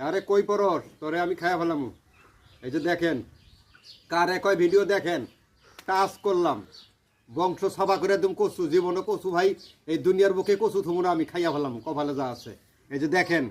আরে কই পরস তোরে আমি খাইয়া ফেলাম। এই যে দেখেন কার কয় ভিডিও দেখেন, টাচ করলাম বংশ সভা করে একদম কচু, জীবনে কচু ভাই এই দুনিয়ার বুকে কচু থুমুনা আমি খাইয়া ফেলাম কপালে যা আছে। এই যে দেখেন